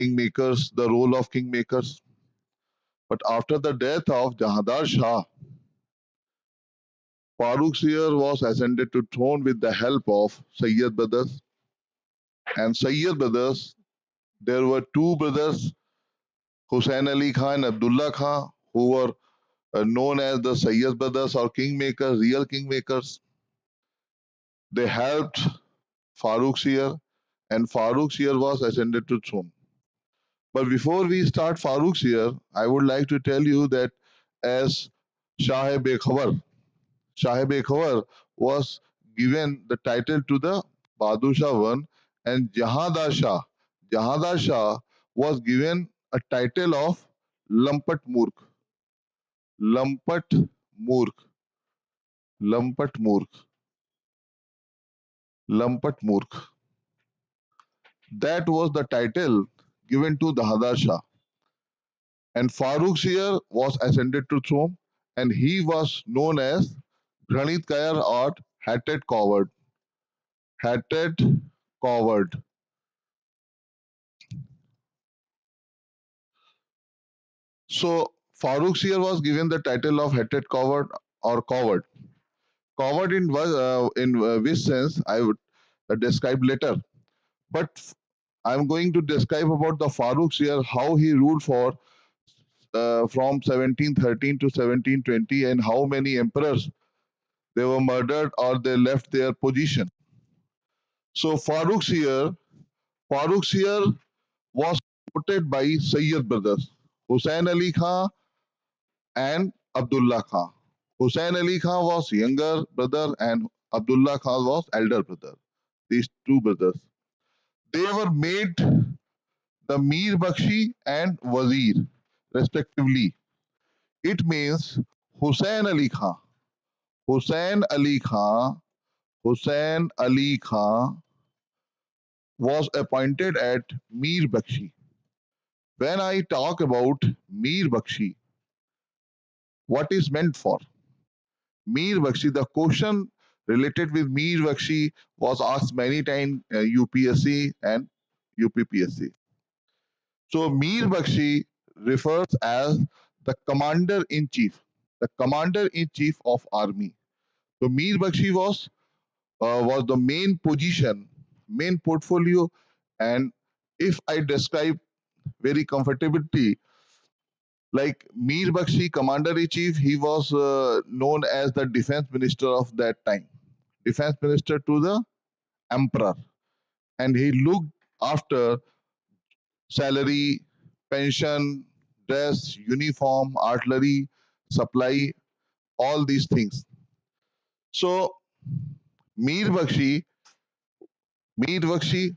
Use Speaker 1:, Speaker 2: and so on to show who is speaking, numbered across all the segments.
Speaker 1: kingmakers, the role of kingmakers. But after the death of Jahandar Shah, Farooq Sir was ascended to throne with the help of Sayyid brothers. And Sayyid brothers, there were two brothers, Hussain Ali Khan and Abdullah Khan, who were known as the Sayyid brothers or kingmakers, real kingmakers. They helped Farooq Sir, and Farooq Sir was ascended to throne. But before we start Farooq Sir, I would like to tell you that as Shah-e-Bekhawar was given the title to the Bahadur Shah I, and Jahandar Shah was given a title of Lampat Murk. Lampat Murk. Lampat Murk. Lampat Murk. That was the title given to Jahandar Shah. And Farooq Sir was ascended to throne, and he was known as Granit Kair or Hatted Coward. Hatted Coward. So Farooq Sir was given the title of Hatted Coward or Coward. Coward in which sense I would describe later. But I'm going to describe about the Farooq Sir, how he ruled for from 1713 to 1720, and how many emperors they were murdered or they left their position. So Farooq Sir was supported by Sayyid brothers, Hussain Ali Khan and Abdullah Khan. Hussain Ali Khan was younger brother and Abdullah Khan was elder brother. These two brothers. They were made the Mir Bakshi and Wazir respectively. It means Hussain Ali Khan. Hussain Ali Khan was appointed at Mir Bakshi. When I talk about Mir Bakshi, what is meant for? Mir Bakshi, the question related with Mir Bakshi was asked many times UPSC and UPPSC. So Mir Bakshi refers as the commander-in-chief, the commander-in-chief of army. So Mir Bakshi was the main position, main portfolio, and if I describe very comfortably, like Mir Bakshi, commander-in-chief, he was known as the defense minister of that time, defense minister to the emperor, and he looked after salary, pension, dress, uniform, artillery, supply, all these things. So Mir Bakshi,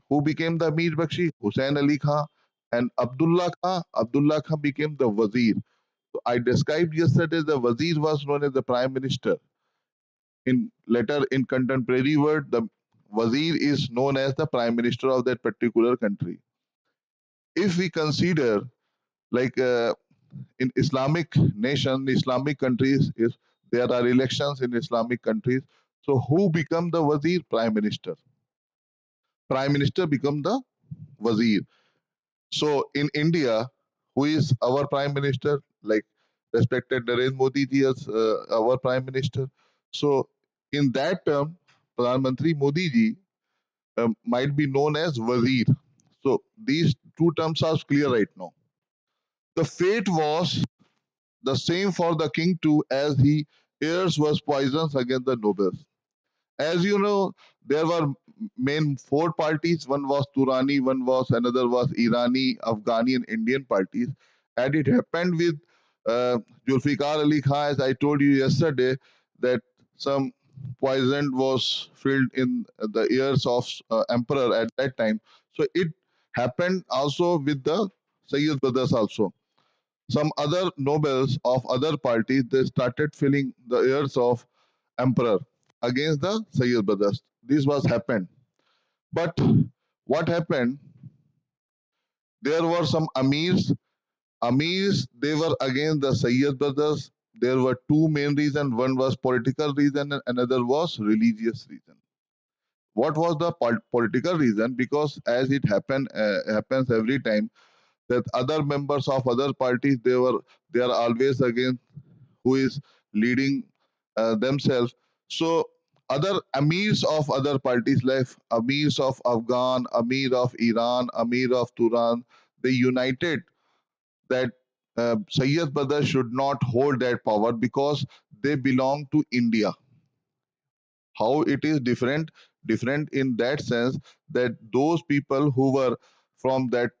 Speaker 1: who became the Mir Bakshi? Hussain Ali Khan, and Abdullah Khan became the Wazir. So I described yesterday the Wazir was known as the Prime Minister. In contemporary word, the Wazir is known as the Prime Minister of that particular country. If we consider like in Islamic nation, Islamic countries, is there are elections in Islamic countries. So who become the Wazir? Prime Minister. Prime Minister become the Wazir. So in India, who is our Prime Minister? Like respected Narendra Modi ji as our Prime Minister. So in that term, Pradhan Mantri Modi ji might be known as Wazir. So these two terms are clear right now. The fate was the same for the king too, as he heirs was poisons against the nobles. As you know, there were main four parties. One was Turani, another was Irani, Afghani, and Indian parties. And it happened with Zulfikar Ali Khan, as I told you yesterday, that some poison was filled in the ears of emperor at that time. So it happened also with the Sayyid brothers also. Some other nobles of other parties, they started filling the ears of emperor against the Sayyid brothers. This was happened. But what happened? There were some amirs. Amirs, they were against the Sayyid brothers. There were two main reasons. One was political reason and another was religious reason. What was the political reason? Because as it happens every time, that other members of other parties, they are always against who is leading themselves. So other amirs of other parties like amirs of Afghan, Amir of Iran, Amir of Turan, they united that Sayyid brothers should not hold that power because they belong to India. How it is different? Different in that sense that those people who were from that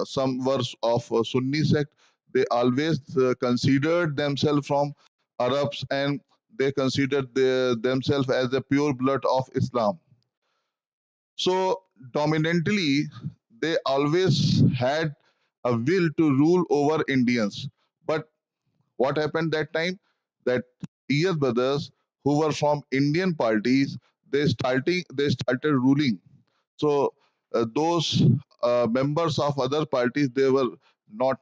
Speaker 1: some were of Sunni sect, they always considered themselves from Arabs, and they considered themselves as the pure blood of Islam. So dominantly, they always had a will to rule over Indians. But what happened that time? That Iyad brothers who were from Indian parties, they started ruling. So those members of other parties, they were not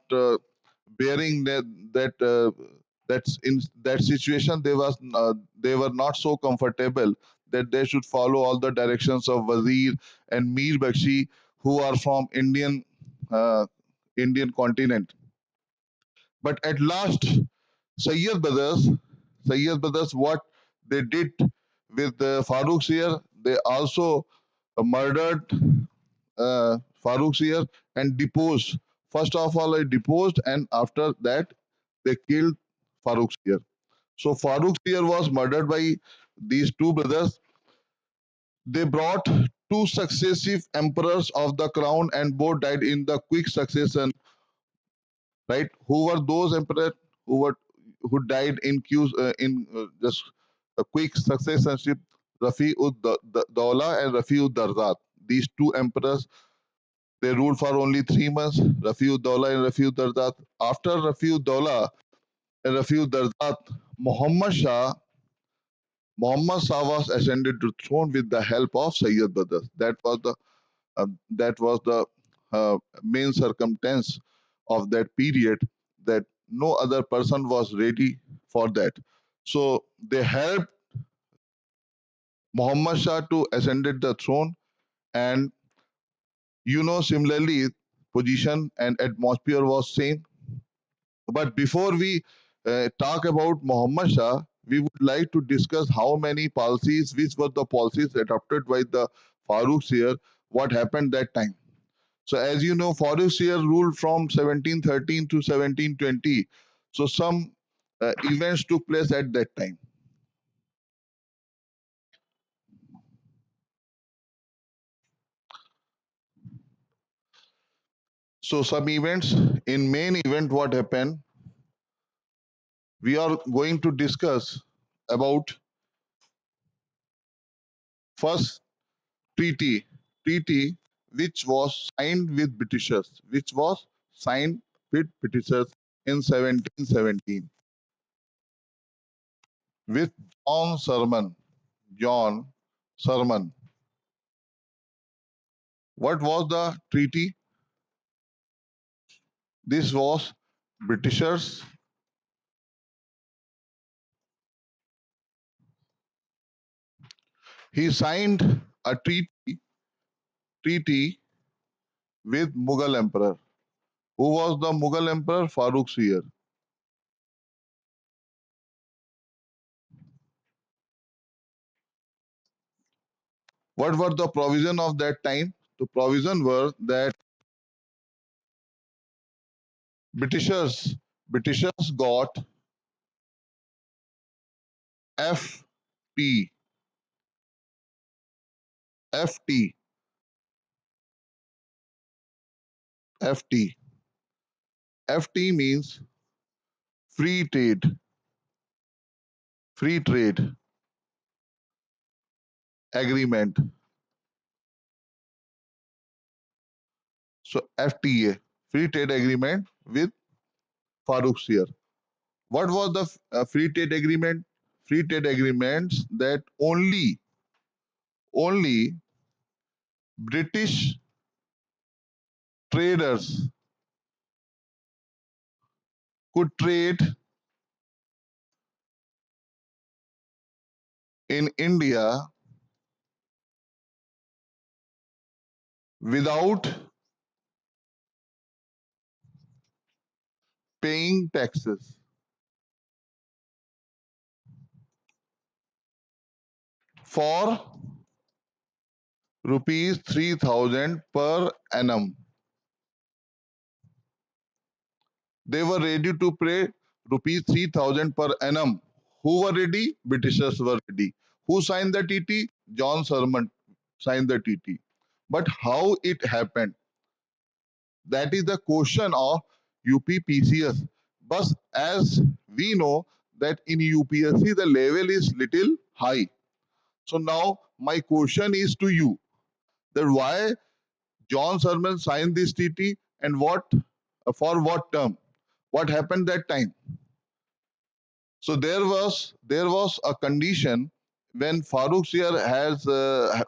Speaker 1: bearing that's in that situation. They were not so comfortable that they should follow all the directions of Wazir and Mir Bakshi, who are from uh, Indian continent. But at last, Sayyid brothers, Sayyid brothers, what they did with Farooq Sir, they also murdered Farooq Sir and deposed. First of all, they deposed, and after that, they killed Farooq Sir. So Farooq Sir was murdered by these two brothers. They brought two successive emperors of the crown, and both died in the quick succession. Right? Who were those emperors who died in just a quick successionship? Rafi ud Dawla and Rafi ud Darzat. These two emperors, they ruled for only 3 months. Rafi ud Dawla and Rafi ud Darzat. After Rafi ud Dawla and Rafi ud Darzat, Muhammad Shah Muhammad Shah was ascended to throne with the help of Sayyid brothers. That was the main circumstance of that period, that no other person was ready for that. So they helped Muhammad Shah to ascended the throne, and similarly, position and atmosphere was same. But before we talk about Muhammad Shah, we would like to discuss how many policies, which were the policies adopted by the Farooq Sir, what happened that time. So as you know, Farooq Sir ruled from 1713 to 1720. So some events took place at that time. So some events, in main event, what happened, we are going to discuss about first treaty which was signed with Britishers in 1717 with John Sherman. What was the treaty? This was Britishers. He signed a treaty with Mughal Emperor. Who was the Mughal Emperor? Farooq Sir. What were the provision of that time? The provision were that Britishers got FT. FT. FT. FT means free trade. Free trade agreement. So FTA, free trade agreement with Farooq Sir. What was the free trade agreement? Free trade agreements that only British traders could trade in India without paying taxes for rupees 3,000 per annum. They were ready to pay rupees 3,000 per annum. Who were ready? Britishers were ready. Who signed the TT? John Sherman signed the TT. But how it happened? That is the question of UPPCS. But as we know that in UPSC the level is little high. So now my question is to you that why John Sherman signed this TT and what for what term? What happened that time? So there was a condition when Farooq Sir has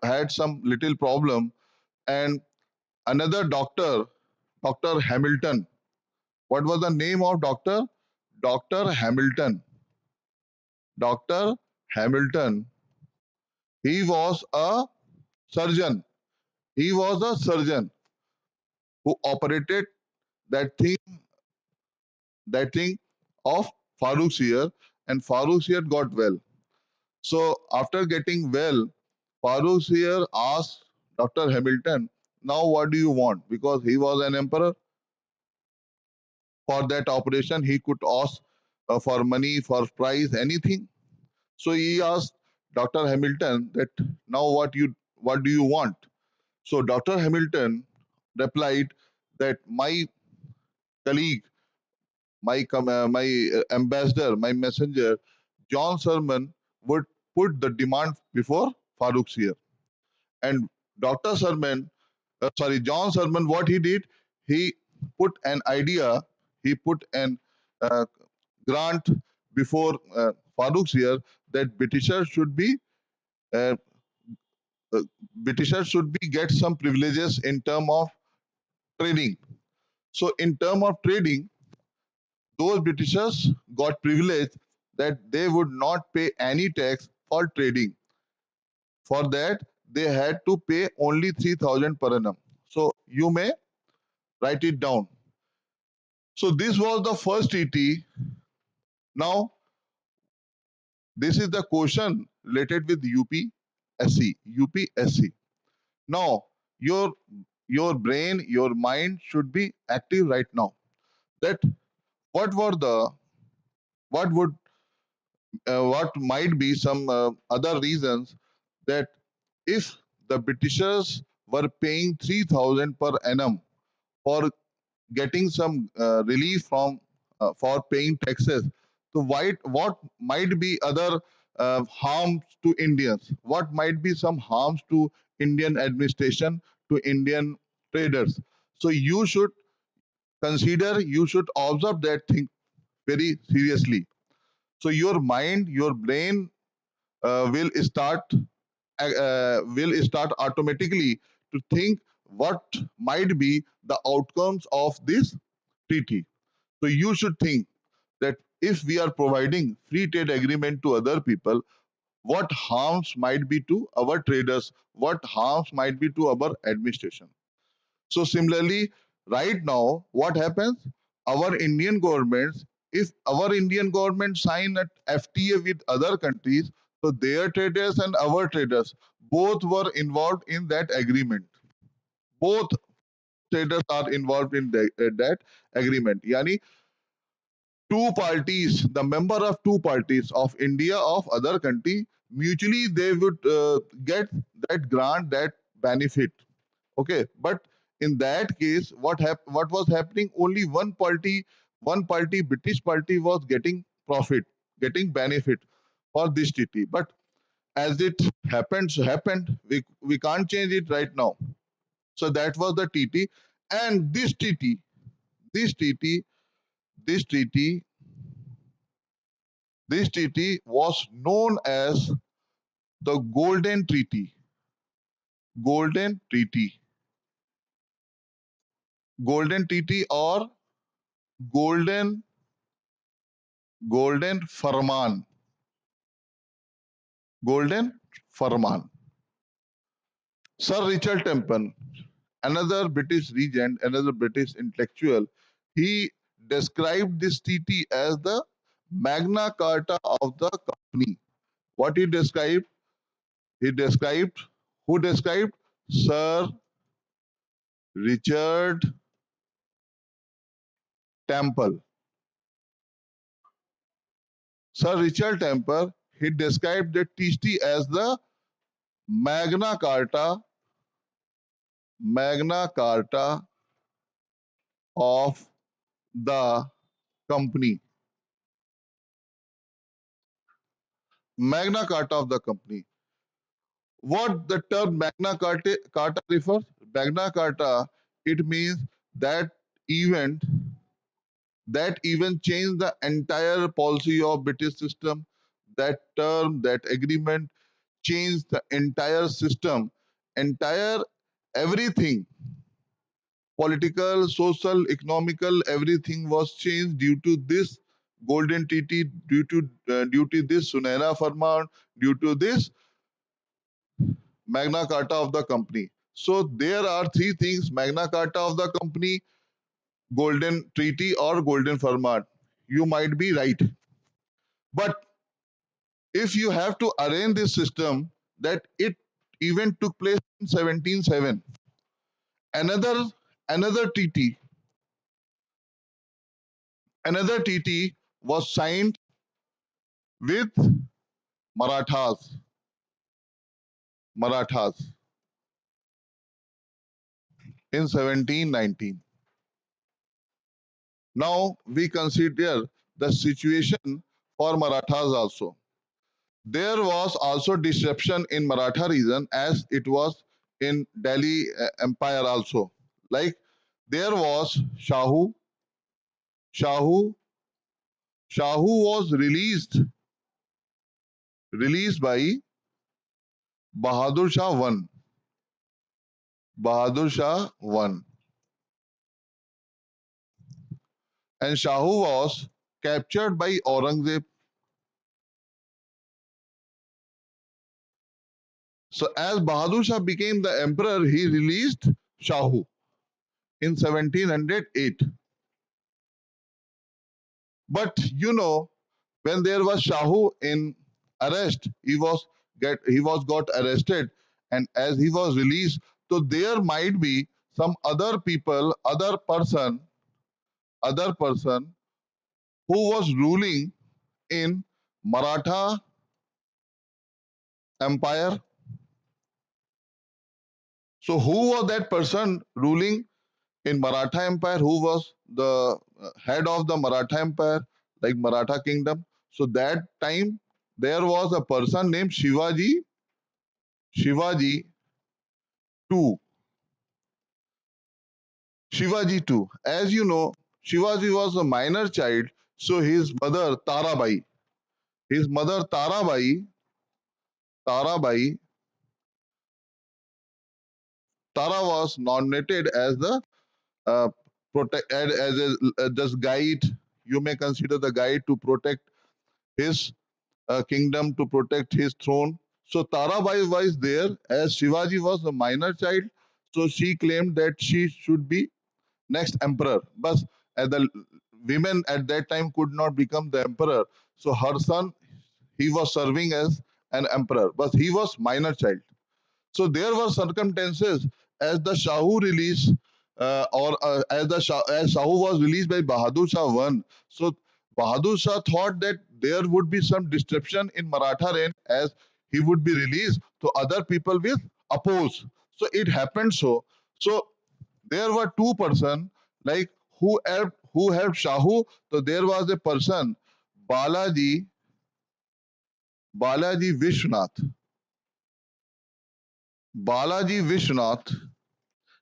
Speaker 1: had some little problem, and another doctor, Dr. Hamilton. What was the name of doctor? Dr. Hamilton. Dr. Hamilton. He was a surgeon. He was a surgeon who operated that thing, that thing of Farooq Sir, and Farooq Sir got well. So after getting well, Farooq here asked Dr. Hamilton, now what do you want? Because he was an emperor. For that operation, he could ask for money, for price, anything. So he asked Dr. Hamilton that now what do you want? So Dr. Hamilton replied that my colleague, my ambassador, my messenger, John Sherman would put the demand before Farooq here. And Dr. Sherman, John Sherman, what he did, he put an idea, he put an uh, grant before Farooq here that uh, Britishers should be get some privileges in term of trading. So in term of trading, those Britishers got privilege that they would not pay any tax for trading. For that, they had to pay only 3,000 per annum. So you may write it down. So this was the first TT. Now this is the question related with UPSC. UPSC. Now your brain, your mind should be active right now. That what were the what would what might be some other reasons that if the Britishers were paying 3,000 per annum for getting some relief from for paying taxes. So what might be other harms to Indians? What might be some harms to Indian administration, to Indian traders? So you should consider, you should observe that thing very seriously. So your mind, your brain will start automatically to think what might be the outcomes of this treaty. So you should think that if we are providing free trade agreement to other people, what harms might be to our traders, what harms might be to our administration. So similarly, right now, what happens? Our Indian governments, if our Indian government sign an FTA with other countries, so their traders and our traders both were involved in that agreement. Both traders are involved in that agreement. Yani two parties, the member of two parties of India, of other country, mutually they would get that grant, that benefit. Okay, but in that case, what was happening? Only one party, British party, was getting profit, getting benefit for this treaty. But as it happened. We can't change it right now. So that was the TT, and this treaty, this treaty, this treaty was known as the Golden Treaty. Golden Treaty. Golden Treaty or Golden Golden Farman. Golden Farman. Sir Richard Temple, another British regent, another British intellectual, he described this treaty as the Magna Carta of the company. What he described? He described, who described? Sir Richard Temple. Sir Richard Temple, he described the treaty as the Magna Carta, Magna Carta of the company. Magna Carta of the company. What the term Carta refers? Magna Carta, it means that event changed the entire policy of British system. That term, that agreement changed the entire system, entire everything, political, social, economical, everything was changed due to this golden treaty, due to this Sunehra Farman, due to this Magna Carta of the company. So there are three things: Magna Carta of the company, golden treaty, or golden Farman. You might be right, but if you have to arrange this system, that it event took place in 1707, another another treaty was signed with Marathas. In 1719. Now we consider the situation for Marathas also. There was also disruption in Maratha region as it was in Delhi Empire also. Like there was Shahu was released by Bahadur Shah I. Bahadur Shah I. And Shahu was captured by Aurangzeb. So as Bahadur Shah became the emperor, he released Shahu in 1708. But you know, when there was Shahu in arrest, he was got arrested, and as he was released, so there might be some other people, other person who was ruling in Maratha Empire. So who was that person ruling in Maratha Empire? Who was the head of the Maratha Empire, like Maratha Kingdom? So that time there was a person named Shivaji II. Shivaji II. As you know, Shivaji was a minor child, so his mother Tarabai, Tara was nominated as the as a just guide. You may consider the guide to protect his kingdom, to protect his throne. So Tarabai was there as Shivaji was a minor child. So she claimed that she should be next emperor. But the women at that time could not become the emperor. So her son, he was serving as an emperor, but he was minor child. So there were circumstances as the Shahu release, as Shahu was released by Bahadur Shah I. So Bahadur Shah thought that there would be some disruption in Maratha reign as he would be released, so other people will oppose. So it happened so. So there were two person like who helped Shahu. So there was a person Balaji Balaji Vishwanath. Balaji Vishwanath.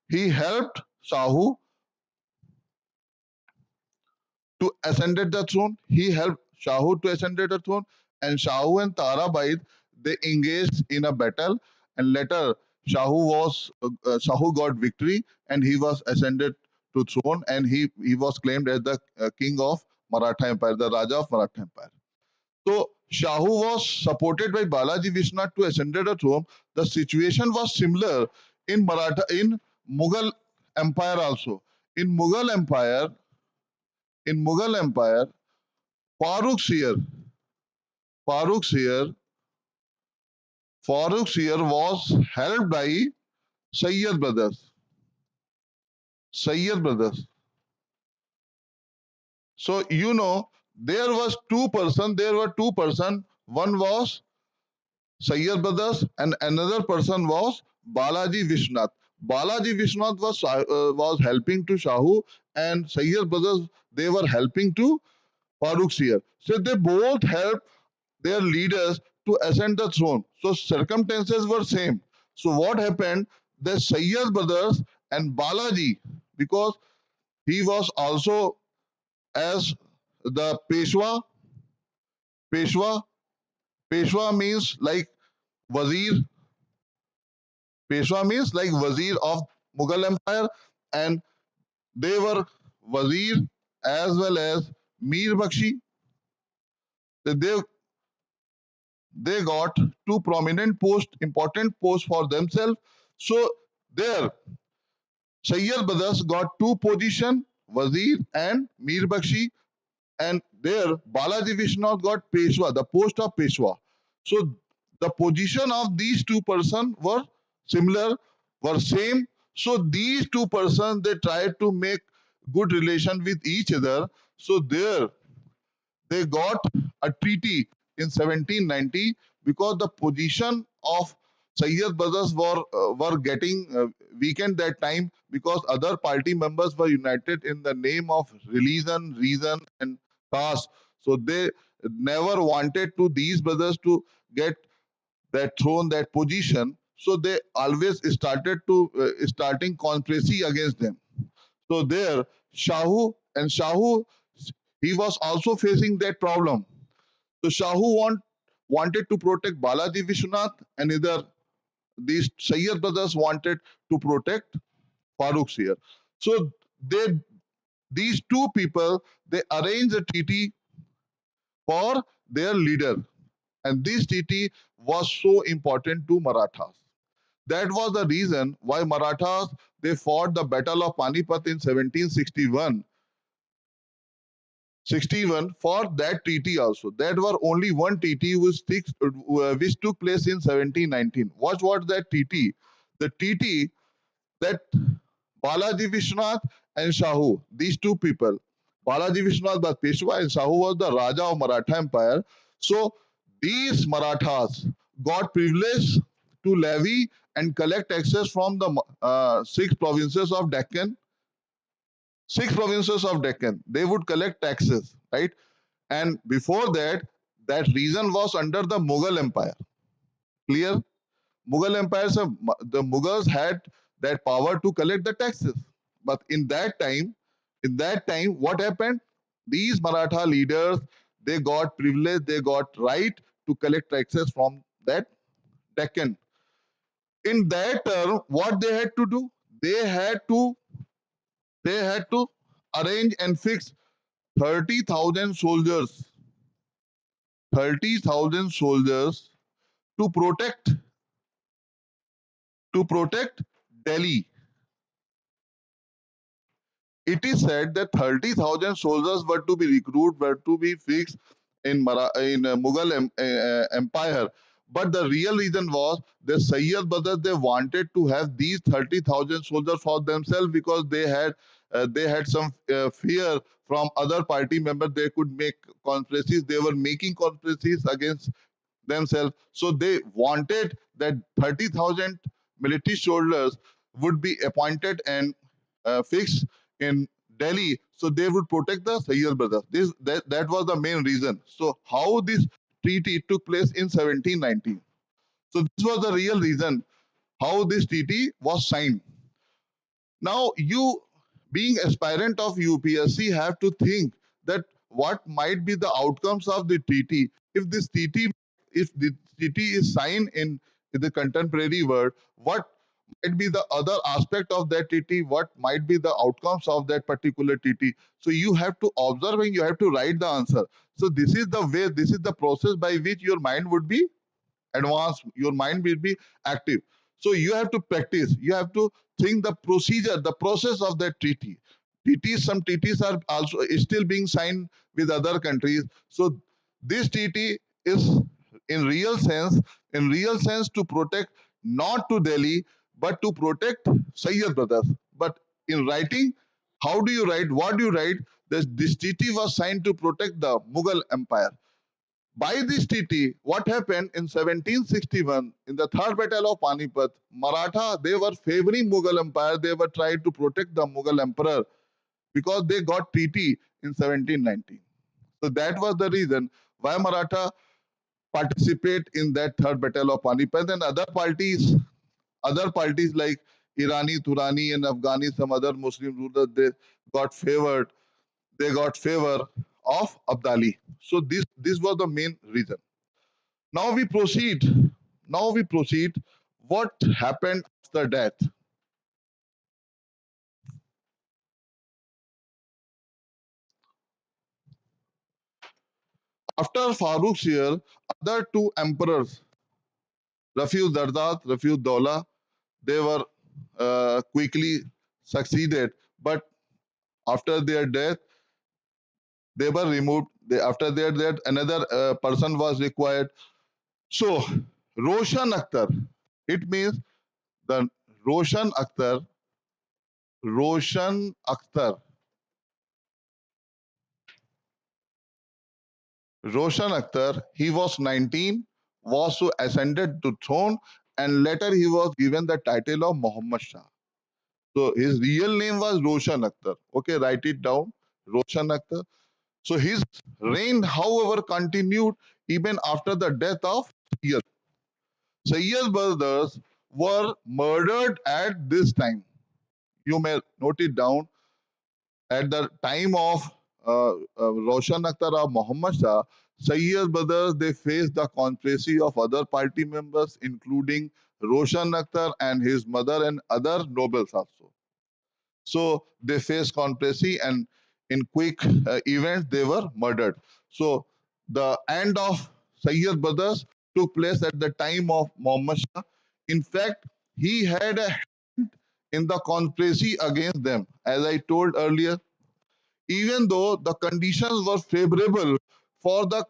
Speaker 1: He helped Shahu to ascended the throne. He helped Shahu to ascended the throne, and Shahu and Tarabai they engaged in a battle, and later Shahu got victory, and he was ascended to throne, and he was claimed as the king of Maratha Empire, the Raja of Maratha Empire. So Shahu was supported by Balaji Vishwanath to ascended the throne. The situation was similar in Mughal Empire also. In Mughal Empire, in Mughal Empire, Farooq Seer, Farooq Seer, Farooq Seer was helped by Sayyid brothers. Sayyid brothers. So there was two-person. There were two-person. One was Sayyid brothers, and another person was Balaji Vishnath. Balaji Vishnath was helping to Shahu, and Sayyid brothers, they were helping to Farooq Seer. So they both helped their leaders to ascend the throne. So circumstances were same. So what happened? The Sayyid brothers and Balaji, because he was also as the Peshwa. Peshwa means like Wazir. Peshwa means like Wazir of Mughal Empire, and they were Wazir as well as Mir Bakshi. They they got two prominent posts, important posts for themselves. So there, Sayyid brothers got two position, Wazir and Mir Bakshi, and there Balaji Vishnath got Peshwa, the post of Peshwa. So the position of these two persons were similar, were same. So these two persons, they tried to make good relation with each other. So there they got a treaty in 1790, because the position of Sayyid brothers were getting weakened that time, because other party members were united in the name of religion, reason, and caste. So they never wanted to these brothers to get that throne, that position. So they always starting conspiracy against them. So there, Shahu, he was also facing that problem. So wanted to protect Balaji Vishwanath, and either these Sayyid brothers wanted to protect Farooq Seer. So these two people, they arranged a treaty for their leader, and this treaty was so important to Marathas. That was the reason why Marathas, they fought the Battle of Panipat in 1761 for that treaty also. That were only one treaty which took place in 1719. What was that treaty? The treaty that Balaji Vishnath and Shahu, these two people, Balaji Vishnath was Peshwa and Shahu was the Raja of Maratha Empire. So these Marathas got privilege to levy and collect taxes from the six provinces of Deccan. Six provinces of Deccan, they would collect taxes, right? And before that, that region was under the Mughal Empire. Clear? Mughal Empire, so the Mughals had that power to collect the taxes. But in that time, what happened? These Maratha leaders, they got privilege, they got right to collect taxes from that Deccan. In that term, what they had to do? They had to arrange and fix 30,000 soldiers, 30,000 soldiers to protect Delhi. It is said that 30,000 soldiers were to be recruited, were to be fixed in Mughal Empire. But the real reason was the Sayyid brothers, they wanted to have these 30,000 soldiers for themselves, because they had some fear from other party members. They could make conspiracies. They were making conspiracies against themselves. So they wanted that 30,000 military soldiers would be appointed and fixed in Delhi, so they would protect the Sayyid brothers. That was the main reason. So how this treaty took place in 1719. So this was the real reason how this treaty was signed. Now you, being aspirant of UPSC, have to think that what might be the outcomes of the treaty. If the treaty is signed in the contemporary world, what might be the other aspect of that treaty? What might be the outcomes of that particular treaty? So you have to observe and you have to write the answer. So this is the way, this is the process by which your mind would be advanced, your mind will be active. So you have to practice, you have to think the procedure, the process of that treaty. TTs, some TTs are also still being signed with other countries. So this TT is in real sense to protect not to Delhi, but to protect Sayyid brothers. But in writing, how do you write? What do you write? This TT was signed to protect the Mughal Empire. By this treaty, what happened in 1761 in the Third Battle of Panipat, Maratha, they were favoring Mughal Empire. They were trying to protect the Mughal Emperor because they got treaty in 1719. So that was the reason why Maratha participate in that Third Battle of Panipat, and other parties like Irani, Turani, and Afghani, some other Muslim rulers, they got favored. They got favor of Abdali. So this was the main reason. Now we proceed. Now we proceed. What happened after death? After Farooq's year, other two emperors, Rafiuz Dardad, Rafiuz Daulah, they were quickly succeeded. But after their death, they were removed. After their death, another person was required. So, Roshan Akhtar, it means the Roshan Akhtar, Roshan Akhtar Roshan Akhtar, he was 19, was to ascended to throne, and later he was given the title of Muhammad Shah. So his real name was Roshan Akhtar. Okay, write it down. Roshan Akhtar. So his reign, however, continued even after the death of Sayyid. Sayyid's brothers were murdered at this time. You may note it down. At the time of Roshan Akhtar or Muhammad Shah, Sayyid brothers, they faced the conspiracy of other party members, including Roshan Akhtar and his mother and other nobles also. So they faced conspiracy, and in quick events, they were murdered. So the end of Sayyid brothers took place at the time of Muhammad Shah. In fact, he had a hand in the conspiracy against them. As I told earlier, even though the conditions were favorable for the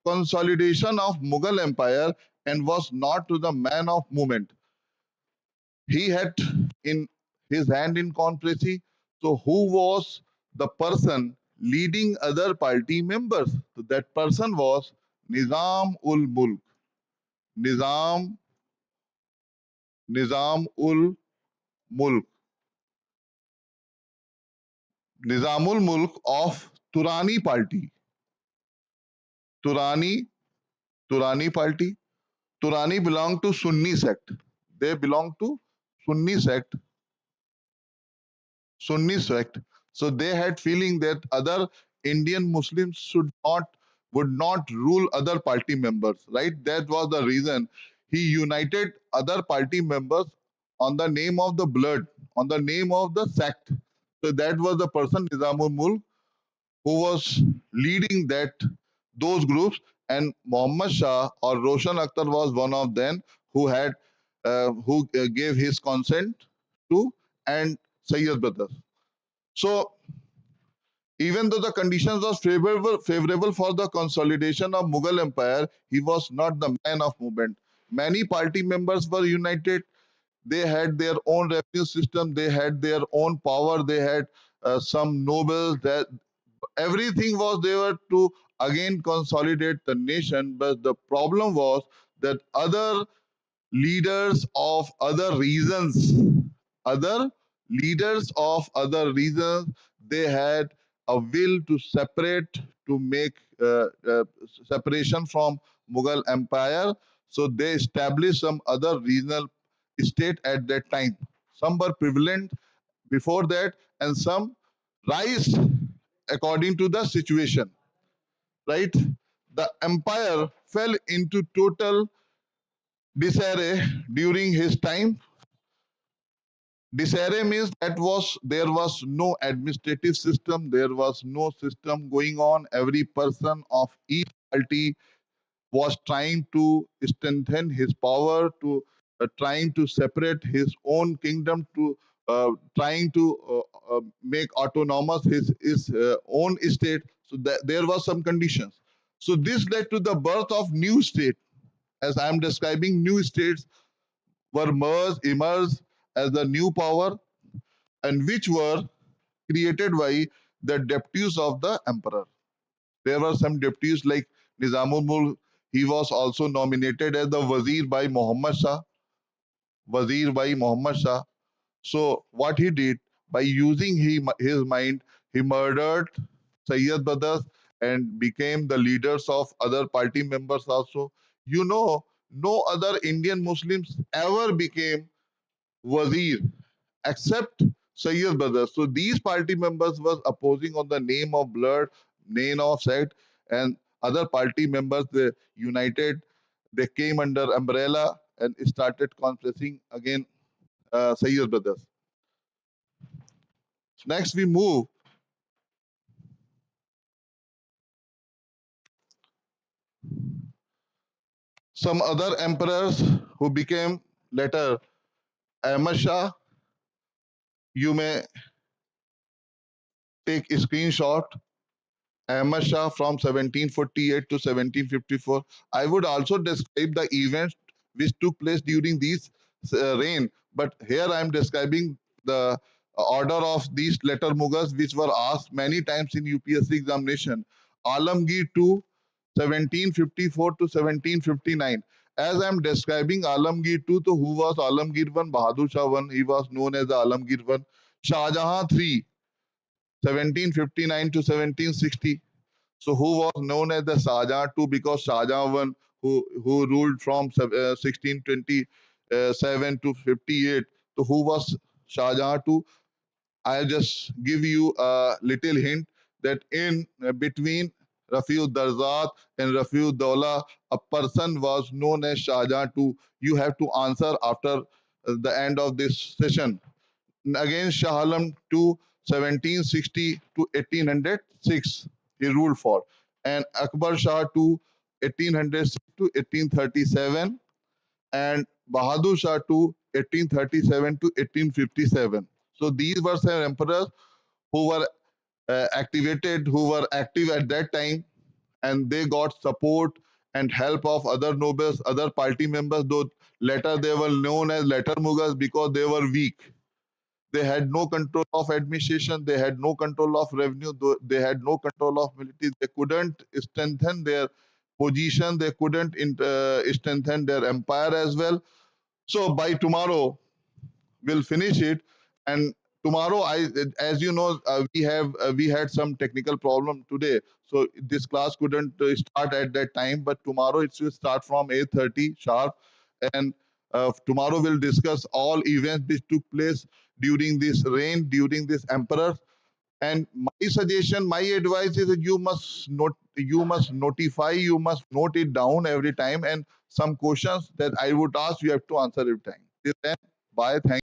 Speaker 1: consolidation of Mughal Empire and was not to the man of movement. He had in his hand in conspiracy. So who was the person leading other party members? So that person was Nizam ul Mulk. Nizam Nizam ul Mulk. Nizamul Mulk of Turani party. Turani Turani party. Turani belong to Sunni sect. They belong to Sunni sect. Sunni sect. So they had feeling that other Indian Muslims would not rule other party members, right? That was the reason he united other party members on the name of the blood, on the name of the sect. So that was the person Nizamul Mulk who was leading those groups, and Muhammad Shah or Roshan Akhtar was one of them who gave his consent to and Sayyid brothers. So even though the conditions was favorable for the consolidation of Mughal Empire, he was not the man of movement. Many party members were united. They had their own revenue system. They had their own power. They had some nobles. That everything was there to again consolidate the nation. But the problem was that leaders of other regions, other leaders of other regions, they had a will to separate, to make separation from Mughal Empire. So they established some other regional state at that time. Some were prevalent before that, and some rise according to the situation. Right? The empire fell into total disarray during his time. Disarray means there was no administrative system, there was no system going on. Every person of each party was trying to strengthen his power, to trying to separate his own kingdom to trying to make autonomous his own state. So there was some conditions. So this led to the birth of new state. As I am describing, new states were emerged as the new power, and which were created by the deputies of the emperor. There were some deputies like Nizamul Mulk. He was also nominated as the Wazir by Muhammad Shah. Wazir by Muhammad Shah. So what he did, by using his mind, he murdered Sayyid brothers and became the leaders of other party members also. You know, no other Indian Muslims ever became Wazir except Sayyid brothers. So these party members was opposing on the name of blood, name of sect, and other party members, they united, they came under umbrella and started confessing again Sayyid brothers. Next, we move some other emperors who became later Ahmad Shah. You may take a screenshot. Ahmad Shah from 1748 to 1754. I would also describe the events which took place during these reign, but here I am describing the order of these later Mughals which were asked many times in UPSC examination. Alamgir II, 1754 to 1759. As I am describing Alamgir II, so who was Alamgir I? Bahadur Shah I, he was known as the Alamgir I. Shah Jahan III, 1759 to 1760. So who was known as the Shah Jahan II? Because Shah Jahan I, who ruled from 1627 to 58. So who was Shah Jahan II? I'll just give you a little hint that in between Rafiul Darzat and Rafiul Dawla, a person was known as Shah Jahan II. You have to answer after the end of this session. Against Shah Alam II, 1760 to 1806, he ruled for. And Akbar Shah II, 1806 to 1837. And Bahadur Shah II, 1837 to 1857. So these were some emperors who were who were active at that time, and they got support and help of other nobles, other party members, though later they were known as later Mughals because they were weak. They had no control of administration. They had no control of revenue. They had no control of military. They couldn't strengthen their position. They couldn't strengthen their empire as well. So by tomorrow, we'll finish it. And tomorrow, as you know, we had some technical problem today. So this class couldn't start at that time. But tomorrow it will start from 8:30 sharp. And tomorrow we'll discuss all events which took place during this reign, during this emperor. And my suggestion, my advice is that you must notify, you must note it down every time. And some questions that I would ask, you have to answer every time. Till then, bye. Thank